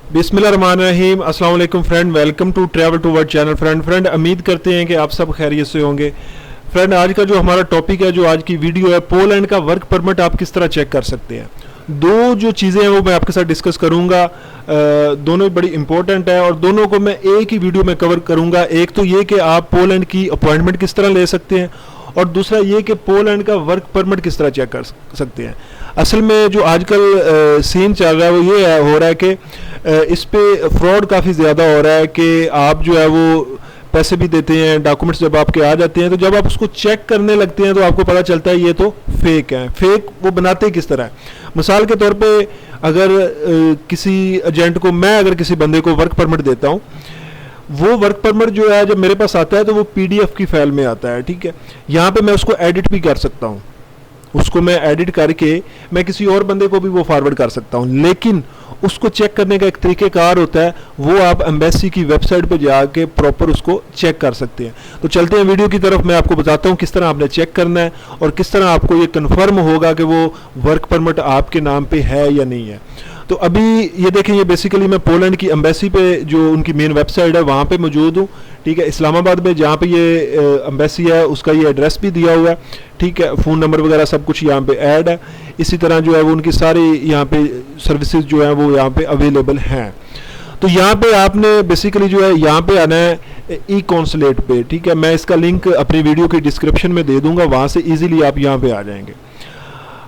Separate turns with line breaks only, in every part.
बिस्मिल्लाहिर्रहमानिर्रहीम। अस्सलाम वालेकुम friend, welcome to travel to world channel. Friend उम्मीद करते हैं कि आप सब खैरियत से होंगे। फ्रेंड, आज का जो हमारा टॉपिक है, जो आज की वीडियो है, पोलैंड का वर्क परमिट आप किस तरह चेक कर सकते हैं। दो जो चीज़ें हैं वो मैं आपके साथ डिस्कस करूंगा। दोनों बड़ी इंपॉर्टेंट है और दोनों को मैं एक ही वीडियो में कवर करूंगा। एक तो ये कि आप पोलैंड की अपॉइंटमेंट किस तरह ले सकते हैं और दूसरा ये कि पोलैंड का वर्क परमिट किस तरह चेक कर सकते हैं। असल में जो आजकल सीन चल रहा है वो ये हो रहा है कि इस पे फ्रॉड काफ़ी ज़्यादा हो रहा है कि आप जो है वो पैसे भी देते हैं, डॉक्यूमेंट्स जब आपके आ जाते हैं तो जब आप उसको चेक करने लगते हैं तो आपको पता चलता है ये तो फेक है। फेक वो बनाते किस तरह है। मिसाल के तौर पे अगर किसी एजेंट को, मैं अगर किसी बंदे को वर्क परमिट देता हूँ, वो वर्क परमिट जो है जब मेरे पास आता है तो वो पीडीएफ की फाइल में आता है। ठीक है, यहाँ पे मैं उसको एडिट भी कर सकता हूँ, उसको मैं एडिट करके मैं किसी और बंदे को भी वो फॉरवर्ड कर सकता हूँ। लेकिन उसको चेक करने का एक तरीक़ेकार होता है, वो आप एम्बेसी की वेबसाइट पे जाके प्रॉपर उसको चेक कर सकते हैं। तो चलते हैं वीडियो की तरफ, मैं आपको बताता हूँ किस तरह आपने चेक करना है और किस तरह आपको ये कन्फर्म होगा कि वो वर्क परमिट आपके नाम पे है या नहीं है। तो अभी ये देखें, ये बेसिकली मैं पोलैंड की एम्बेसी पे, जो उनकी मेन वेबसाइट है, वहाँ पे मौजूद हूँ। ठीक है, इस्लामाबाद में जहाँ पे ये एम्बेसी है उसका ये एड्रेस भी दिया हुआ है। ठीक है, फ़ोन नंबर वगैरह सब कुछ यहाँ पे ऐड है। इसी तरह जो है वो उनकी सारी यहाँ पे सर्विसेज जो है वो यहाँ पे अवेलेबल हैं। तो यहाँ पे आपने बेसिकली जो है यहाँ पे आना है ई कॉन्सुलेट पे। ठीक है, मैं इसका लिंक अपनी वीडियो की डिस्क्रिप्शन में दे दूँगा, वहाँ से ईजिली आप यहाँ पे आ जाएंगे।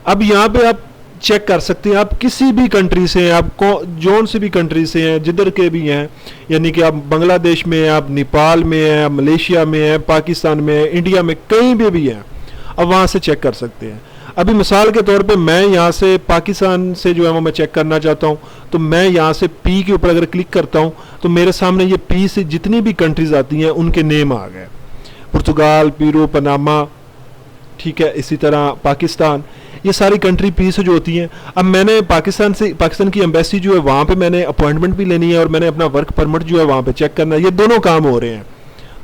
अब यहाँ पे आप चेक कर सकते हैं, आप किसी भी कंट्री से हैं, आप जोन से भी कंट्री से हैं, जिधर के भी हैं, यानी कि आप बांग्लादेश में हैं, आप नेपाल में हैं, आप मलेशिया में हैं, पाकिस्तान में हैं, इंडिया में, कहीं भी हैं, अब वहाँ से चेक कर सकते हैं। अभी मिसाल के तौर पे मैं यहाँ से पाकिस्तान से जो है वो मैं चेक करना चाहता हूँ, तो मैं यहाँ से पी के ऊपर अगर क्लिक करता हूँ तो मेरे सामने ये पी से जितनी भी कंट्रीज आती हैं उनके नेम आ गए। पुर्तगाल, पीरो, पनामा, ठीक है, इसी तरह पाकिस्तान, ये सारी कंट्री पी से जो होती हैं। अब मैंने पाकिस्तान की एम्बेसी जो है वहाँ पे मैंने अपॉइंटमेंट भी लेनी है और मैंने अपना वर्क परमिट जो है वहाँ पे चेक करना है। ये दोनों काम हो रहे हैं,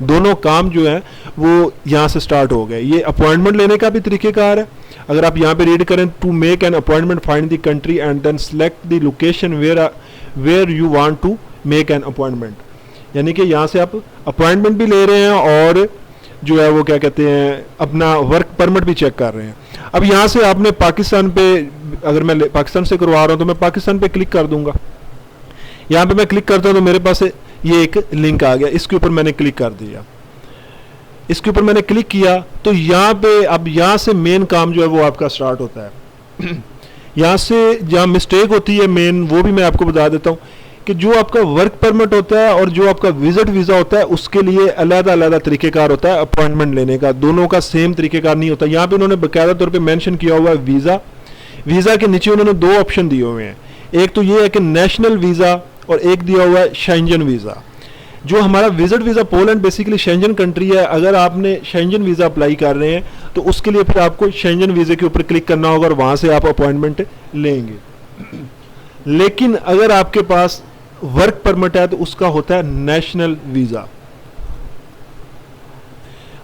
दोनों काम जो है वो यहाँ से स्टार्ट हो गए। ये अपॉइंटमेंट लेने का भी तरीक़ेकार है। अगर आप यहाँ पे रीड करें, to make an appointment find the country and then select the location where you want to make an appointment, यानी कि यहाँ से आप अपॉइंटमेंट भी ले रहे हैं और जो है वो क्या कहते हैं अपना वर्क परमिट भी चेक कर रहे हैं। अब यहाँ से आपने पाकिस्तान पे, अगर मैं पाकिस्तान से करवा रहा हूँ तो मैं पाकिस्तान पे क्लिक कर दूंगा। यहाँ पे मैं क्लिक करता हूँ तो मेरे पास ये एक लिंक आ गया, इसके ऊपर मैंने क्लिक कर दिया। इसके ऊपर मैंने क्लिक किया तो यहाँ पे अब यहाँ से मेन काम जो है वो आपका स्टार्ट होता है। यहाँ से जहाँ मिस्टेक होती है मेन, वो भी मैं आपको बता देता हूँ कि जो आपका वर्क परमिट होता है और जो आपका विजिट वीज़ा होता है उसके लिए अलग-अलग तरीक़ेकार होता है अपॉइंटमेंट लेने का। दोनों का सेम तरीक़ेकार नहीं होता। यहाँ पे उन्होंने बाकायदा तौर पे मेंशन किया हुआ है वीज़ा के नीचे उन्होंने दो ऑप्शन दिए हुए हैं। एक तो ये है कि नेशनल वीज़ा और एक दिया हुआ है शेंजन वीज़ा। जो हमारा visit visa, Poland basically Schengen country है, अगर आपने शेंजन वीज़ा अप्लाई कर रहे हैं तो उसके लिए फिर आपको शेंजन वीज़े के ऊपर क्लिक करना होगा और वहाँ से आप अपॉइंटमेंट लेंगे। लेकिन अगर आपके पास वर्क परमिट है तो उसका होता है नेशनल वीज़ा।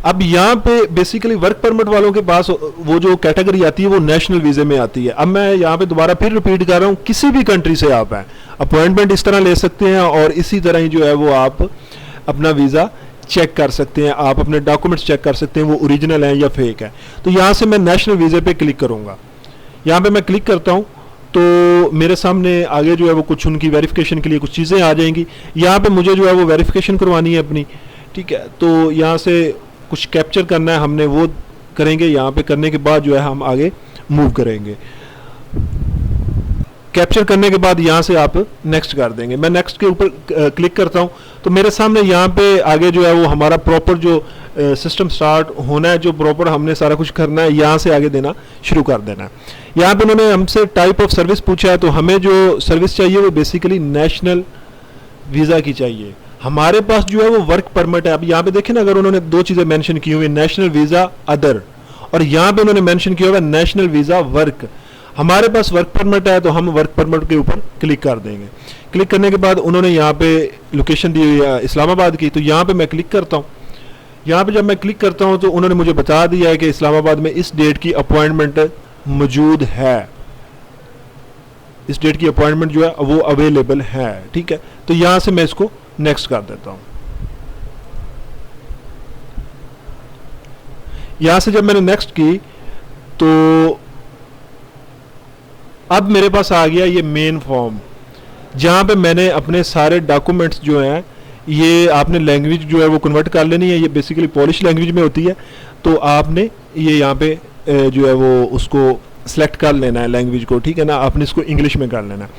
अब यहाँ पे बेसिकली वर्क परमिट वालों के पास वो जो कैटेगरी आती है वो नेशनल वीज़े में आती है। अब मैं यहाँ पे दोबारा फिर रिपीट कर रहा हूँ, किसी भी कंट्री से आप हैं, अपॉइंटमेंट इस तरह ले सकते हैं और इसी तरह ही जो है वो आप अपना वीज़ा चेक कर सकते हैं, आप अपने डॉक्यूमेंट्स चेक कर सकते हैं वो ओरिजिनल हैं या फेक है। तो यहाँ से मैं नेशनल वीज़े पे क्लिक करूँगा। यहाँ पे मैं क्लिक करता हूँ तो मेरे सामने आगे जो है वो कुछ उनकी वेरिफिकेशन के लिए कुछ चीज़ें आ जाएंगी। यहाँ पे मुझे जो है वो वेरिफिकेशन करवानी है अपनी। ठीक है, तो यहाँ से कुछ कैप्चर करना है हमने, वो करेंगे। यहाँ पे करने के बाद जो है हम आगे मूव करेंगे। कैप्चर करने के बाद यहाँ से आप नेक्स्ट कर देंगे। मैं नेक्स्ट के ऊपर क्लिक करता हूँ तो मेरे सामने यहाँ पे आगे जो है वो हमारा प्रॉपर जो सिस्टम स्टार्ट होना है, जो प्रॉपर हमने सारा कुछ करना है, यहाँ से आगे देना शुरू कर देना है। यहाँ पे उन्होंने हमसे टाइप ऑफ सर्विस पूछा है, तो हमें जो सर्विस चाहिए वो बेसिकली नेशनल वीज़ा की चाहिए। हमारे पास जो है वो वर्क परमिट है। अब यहाँ पे देखें ना, अगर उन्होंने दो चीज़ें मेंशन की हुई, नेशनल वीज़ा अदर, और यहाँ पे उन्होंने मेंशन किया हुआ है नेशनल वीज़ा वर्क। हमारे पास वर्क परमिट है तो हम वर्क परमिट के ऊपर क्लिक कर देंगे। क्लिक करने के बाद उन्होंने यहाँ पे लोकेशन दी हुई है इस्लामाबाद की, तो यहाँ पे मैं क्लिक करता हूँ। यहाँ पे जब मैं क्लिक करता हूँ तो उन्होंने मुझे बता दिया है कि इस्लामाबाद में इस डेट की अपॉइंटमेंट मौजूद है। इस डेट की अपॉइंटमेंट जो है वो अवेलेबल है। ठीक है, तो यहां से मैं इसको नेक्स्ट कर देता हूं। यहां से जब मैंने नेक्स्ट की तो अब मेरे पास आ गया ये मेन फॉर्म, जहां पे मैंने अपने सारे डॉक्यूमेंट्स जो हैं, ये आपने लैंग्वेज जो है वो कन्वर्ट कर लेनी है। ये बेसिकली पॉलिश लैंग्वेज में होती है, तो आपने ये यहाँ पे जो है वो उसको सेलेक्ट कर लेना है लैंग्वेज को। ठीक है ना, आपने इसको इंग्लिश में कर लेना है।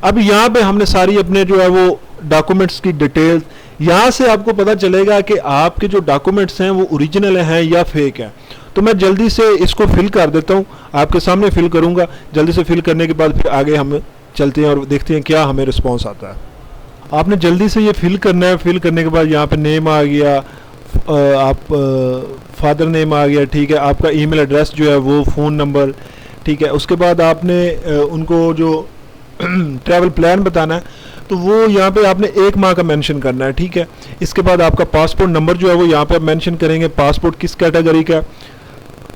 अब यहाँ पे हमने सारी अपने जो है वो डॉक्यूमेंट्स की डिटेल्स, यहाँ से आपको पता चलेगा कि आपके जो डॉक्यूमेंट्स हैं वो ओरिजिनल हैं या फेक है। तो मैं जल्दी से इसको फिल कर देता हूँ, आपके सामने फिल करूँगा। जल्दी से फिल करने के बाद फिर आगे हम चलते हैं और देखते हैं क्या हमें रिस्पॉन्स आता है। आपने जल्दी से ये फिल करना है। फिल करने के बाद यहाँ पे नेम आ गया, आप फादर नेम आ गया। ठीक है, आपका ईमेल एड्रेस जो है वो, फ़ोन नंबर। ठीक है, उसके बाद आपने उनको जो ट्रैवल प्लान बताना है, तो वो यहाँ पे आपने 1 माह का मेंशन करना है। ठीक है, इसके बाद आपका पासपोर्ट नंबर जो है वो यहाँ पे आप मेंशन करेंगे। पासपोर्ट किस कैटेगरी का,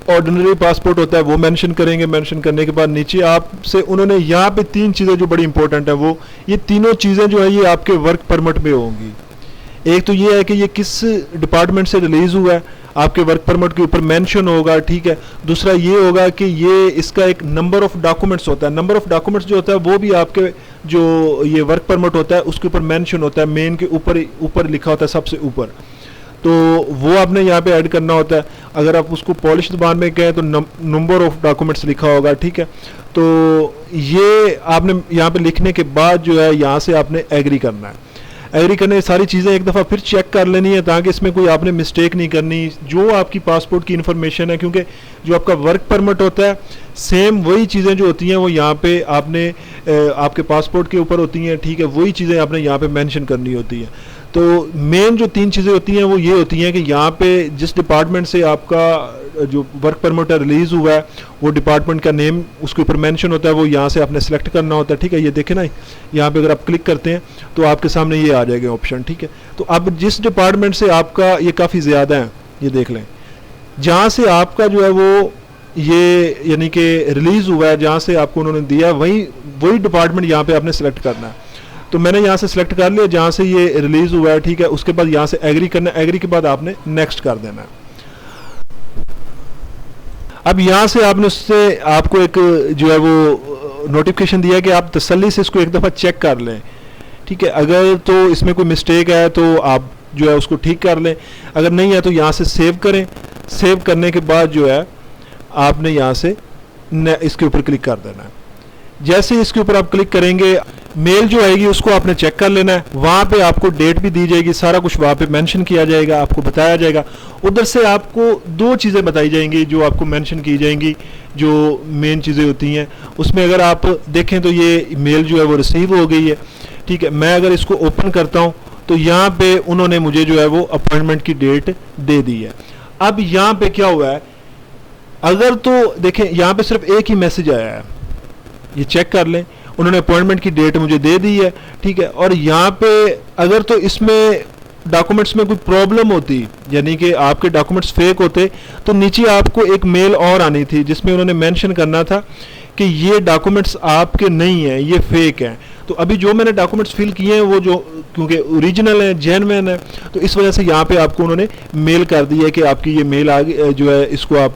ऑर्डिनरी पासपोर्ट होता है, वो मेंशन करेंगे। मेंशन करने के बाद नीचे आपसे उन्होंने यहाँ पे 3 चीज़ें जो बड़ी इंपॉर्टेंट है, वो ये तीनों चीज़ें जो है ये आपके वर्क परमिट में होंगी। एक तो ये है कि ये किस डिपार्टमेंट से रिलीज हुआ है, आपके वर्क परमिट के ऊपर मेंशन होगा। ठीक है, दूसरा ये होगा कि ये इसका एक नंबर ऑफ डॉक्यूमेंट्स होता है। नंबर ऑफ डॉक्यूमेंट्स जो होता है वो भी आपके जो ये वर्क परमिट होता है उसके ऊपर मेंशन होता है, मेन के ऊपर लिखा होता है सबसे ऊपर, तो वो आपने यहाँ पे ऐड करना होता है। अगर आप उसको पॉलिश ज़बान में कहें तो नंबर ऑफ डॉक्यूमेंट्स लिखा होगा। ठीक है, तो ये आपने यहाँ पे लिखने के बाद जो है यहाँ से आपने एग्री करना है। एग्री करने सारी चीज़ें एक दफ़ा फिर चेक कर लेनी है, ताकि इसमें कोई आपने मिस्टेक नहीं करनी। जो आपकी पासपोर्ट की इन्फॉर्मेशन है, क्योंकि जो आपका वर्क परमिट होता है सेम वही चीज़ें जो होती हैं वो यहाँ पे आपने आपके पासपोर्ट के ऊपर होती हैं। ठीक है, वही चीज़ें आपने यहाँ पे मेंशन करनी होती है। तो मेन जो 3 चीज़ें होती हैं वो ये होती हैं कि यहाँ पे जिस डिपार्टमेंट से आपका जो वर्क परमिट रिलीज़ हुआ है वो डिपार्टमेंट का नेम उसके ऊपर मेंशन होता है, वो यहाँ से आपने सेलेक्ट करना होता है। ठीक है, ये देखें ना, यहाँ पे अगर आप क्लिक करते हैं तो आपके सामने ये आ जाएगा ऑप्शन। ठीक है, तो अब जिस डिपार्टमेंट से आपका ये काफ़ी ज़्यादा है, ये देख लें, जहाँ से आपका जो है वो ये यानी कि रिलीज़ हुआ है, जहाँ से आपको उन्होंने दिया वही डिपार्टमेंट यहाँ पे आपने सेलेक्ट करना है। तो मैंने यहाँ से सिलेक्ट कर लिया जहाँ से ये रिलीज़ हुआ है। ठीक है, उसके बाद यहाँ से एग्री करना है। एग्री के बाद आपने नेक्स्ट कर देना है। अब यहाँ से आपने उससे आपको एक जो है वो नोटिफिकेशन दिया कि आप तसल्ली से इसको एक दफ़ा चेक कर लें। ठीक है, अगर तो इसमें कोई मिस्टेक है तो आप जो है उसको ठीक कर लें, अगर नहीं है तो यहाँ से सेव करें। सेव करने के बाद जो है आपने यहाँ से इसके ऊपर क्लिक कर देना है। जैसे इसके ऊपर आप क्लिक करेंगे, मेल जो आएगी उसको आपने चेक कर लेना है। वहाँ पे आपको डेट भी दी जाएगी, सारा कुछ वहाँ पे मेंशन किया जाएगा, आपको बताया जाएगा। उधर से आपको 2 चीज़ें बताई जाएंगी जो आपको मेंशन की जाएंगी, जो मेन चीज़ें होती हैं। उसमें अगर आप देखें तो ये मेल जो है वो रिसीव हो गई है। ठीक है, मैं अगर इसको ओपन करता हूँ तो यहाँ पे उन्होंने मुझे जो है वो अपॉइंटमेंट की डेट दे दी है। अब यहाँ पे क्या हुआ है, अगर तो देखें यहाँ पे सिर्फ एक ही मैसेज आया है, ये चेक कर लें, उन्होंने अपॉइंटमेंट की डेट मुझे दे दी है। ठीक है, और यहाँ पे अगर तो इसमें डॉक्यूमेंट्स में कोई प्रॉब्लम होती, यानी कि आपके डॉक्यूमेंट्स फेक होते, तो नीचे आपको एक मेल और आनी थी जिसमें उन्होंने मेंशन करना था कि ये डॉक्यूमेंट्स आपके नहीं हैं, ये फेक हैं। तो अभी जो मैंने डॉक्यूमेंट्स फिल किए हैं वो जो क्योंकि ओरिजिनल है, जेन्युइन है, तो इस वजह से यहाँ पे आपको उन्होंने मेल कर दी है कि आपकी ये मेल आ गई जो है, इसको आप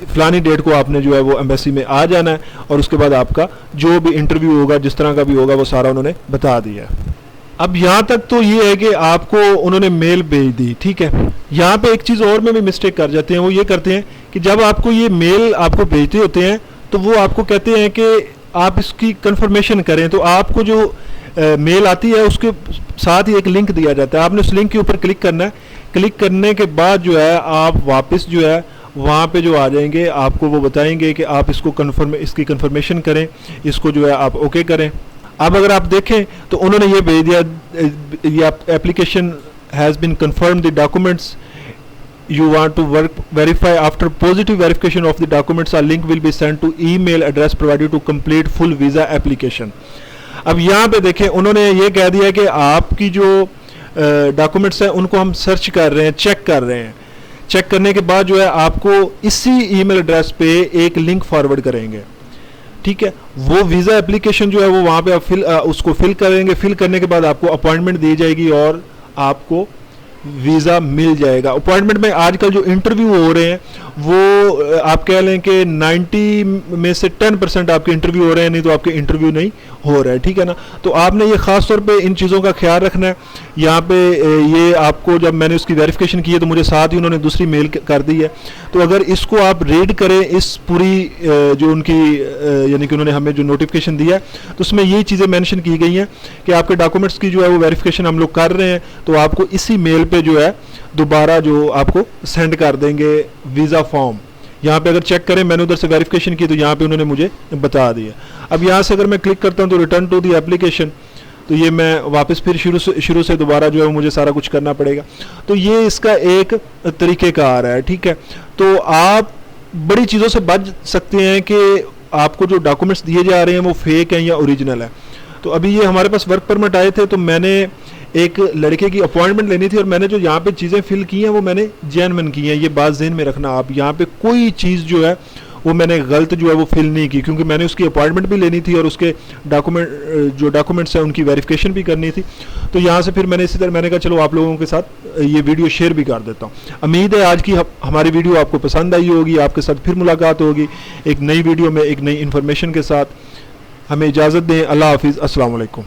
फलानी डेट को आपने जो है वो एम्बेसी में आ जाना है, और उसके बाद आपका जो भी इंटरव्यू होगा, जिस तरह का भी होगा, वो सारा उन्होंने बता दिया। अब यहाँ तक तो ये है कि आपको उन्होंने मेल भेज दी। ठीक है, यहाँ पे एक चीज़ और में भी मिस्टेक कर जाते हैं, वो ये करते हैं कि जब आपको ये मेल आपको भेजते होते हैं तो वो आपको कहते हैं कि आप इसकी कंफर्मेशन करें। तो आपको जो मेल आती है उसके साथ ही एक लिंक दिया जाता है, आपने उस लिंक के ऊपर क्लिक करना है। क्लिक करने के बाद जो है आप वापस जो है वहाँ पे जो आ जाएंगे, आपको वो बताएंगे कि आप इसको इसकी कंफर्मेशन करें, इसको जो है आप ओके करें। अब अगर आप देखें तो उन्होंने ये भेज दिया, ये application has been confirm the documents you want to verify after positive verification of the documents, a link will be sent to email address provided to complete full visa application। अब यहाँ पे देखें उन्होंने ये कह दिया कि आपकी जो डॉक्यूमेंट्स हैं उनको हम सर्च कर रहे हैं, चेक कर रहे हैं। चेक करने के बाद जो है आपको इसी ईमेल एड्रेस पे एक लिंक फॉरवर्ड करेंगे। ठीक है, वो वीज़ा एप्लीकेशन जो है वो वहाँ पे आप उसको फिल करेंगे। फिल करने के बाद आपको अपॉइंटमेंट दी जाएगी और आपको वीज़ा मिल जाएगा। अपॉइंटमेंट में आजकल जो इंटरव्यू हो रहे हैं वो आप कह लें कि 90 में से 10% आपके इंटरव्यू हो रहे हैं, नहीं तो आपके इंटरव्यू नहीं हो रहा है, ठीक है ना। तो आपने ये ख़ास तौर पे इन चीज़ों का ख्याल रखना है। यहाँ पे ये आपको जब मैंने उसकी वेरिफिकेशन की है तो मुझे साथ ही उन्होंने दूसरी मेल कर दी है। तो अगर इसको आप रीड करें, इस पूरी जो उनकी यानी कि उन्होंने हमें जो नोटिफिकेशन दिया है तो उसमें यही चीज़ें मेंशन की गई हैं कि आपके डॉक्यूमेंट्स की जो है वो वेरिफिकेशन हम लोग कर रहे हैं, तो आपको इसी मेल पे जो है दोबारा जो आपको सेंड कर देंगे वीज़ा फॉर्म। यहाँ पे अगर चेक करें, मैंने उधर से वेरिफिकेशन की तो यहाँ पे उन्होंने मुझे बता दिया। अब यहाँ से अगर मैं क्लिक करता हूँ तो रिटर्न टू दी एप्लीकेशन, तो ये मैं वापस फिर शुरू से दोबारा जो है मुझे सारा कुछ करना पड़ेगा। तो ये इसका एक तरीक़ेकार है, ठीक है। तो आप बड़ी चीज़ों से बच सकते हैं कि आपको जो डॉक्यूमेंट्स दिए जा रहे हैं वो फेक हैं या ओरिजिनल है। तो अभी ये हमारे पास वर्क परमिट आए थे, तो मैंने एक लड़के की अपॉइंटमेंट लेनी थी और मैंने जो यहाँ पे चीज़ें फिल की हैं वो मैंने जेन्युइन की हैं। ये बात ज़हन में रखना आप, यहाँ पे कोई चीज़ जो है वो मैंने गलत जो है वो फिल नहीं की, क्योंकि मैंने उसकी अपॉइंटमेंट भी लेनी थी और उसके डॉक्यूमेंट्स हैं उनकी वेरिफिकेशन भी करनी थी। तो यहाँ से फिर मैंने इसी तरह मैंने कहा चलो आप लोगों के साथ ये वीडियो शेयर भी कर देता हूँ। उम्मीद है आज की हमारी वीडियो आपको पसंद आई होगी। आपके साथ फिर मुलाकात होगी एक नई वीडियो में एक नई इन्फॉर्मेशन के साथ। हमें इजाज़त दें। अल्लाह हाफिज़। अस्सलाम वालेकुम।